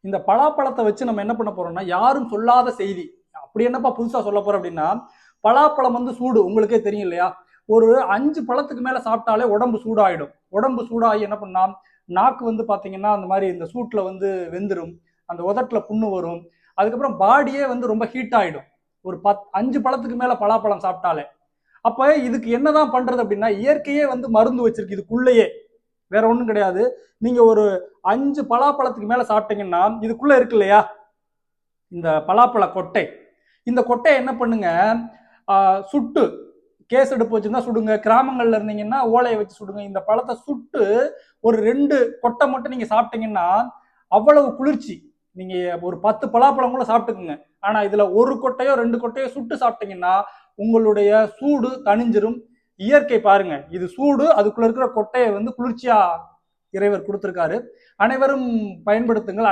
இந்த பலாப்பழத்தை வச்சு நம்ம என்ன பண்ண போறோம்னா, யாரும் சொல்லாத செய்தி. அப்படி என்னப்பா புதுசா சொல்ல போறோம் அப்படின்னா, பலாப்பழம் வந்து சூடு உங்களுக்கே தெரியும் இல்லையா? ஒரு 5 பழத்துக்கு மேல சாப்பிட்டாலே உடம்பு சூடாயிடும். உடம்பு சூடாகி என்ன பண்ணா, நாக்கு வந்து பாத்தீங்கன்னா அந்த மாதிரி இந்த சூட்ல வந்து வெந்துரும். அந்த உதட்டுல புண்ணு வரும். அதுக்கப்புறம் பாடியே வந்து ரொம்ப ஹீட் ஆயிடும். ஒரு 5 பழத்துக்கு மேல பலாப்பழம் சாப்பிட்டாலே. அப்ப இதுக்கு என்னதான் பண்றது அப்படின்னா, இயற்கையே வந்து மருந்து வச்சிருக்கு இதுக்குள்ளேயே. வேற ஒண்ணும் கிடையாது. நீங்க ஒரு 5 பலாப்பழத்துக்கு மேல சாப்பிட்டீங்கன்னா, இதுக்குள்ள இருக்கு இல்லையா? இந்த பலாப்பழ கொட்டை. இந்த கொட்டையை என்ன பண்ணுங்க, சுட்டு கேஸ் அடுப்பு வச்சிருந்தா சுடுங்க. கிராமங்கள்ல இருந்தீங்கன்னா ஓலையை வச்சு சுடுங்க. இந்த பழத்தை சுட்டு ஒரு 2 கொட்டை மட்டும் நீங்க சாப்பிட்டீங்கன்னா அவ்வளவு குளிர்ச்சி. நீங்க ஒரு 10 பலாப்பழம் கூட சாப்பிட்டுக்குங்க. ஆனா இதுல ஒரு கொட்டையோ 2 கொட்டையோ சுட்டு சாப்பிட்டீங்கன்னா உங்களுடைய சூடு தணிஞ்சிரும். இயற்கை பாருங்க, இது சூடு, அதுக்குள்ள இருக்கிற கொட்டையை வந்து குளிர்ச்சியா இறைவர் கொடுத்திருக்காரு. அனைவரும் பயன்படுத்துங்கள்.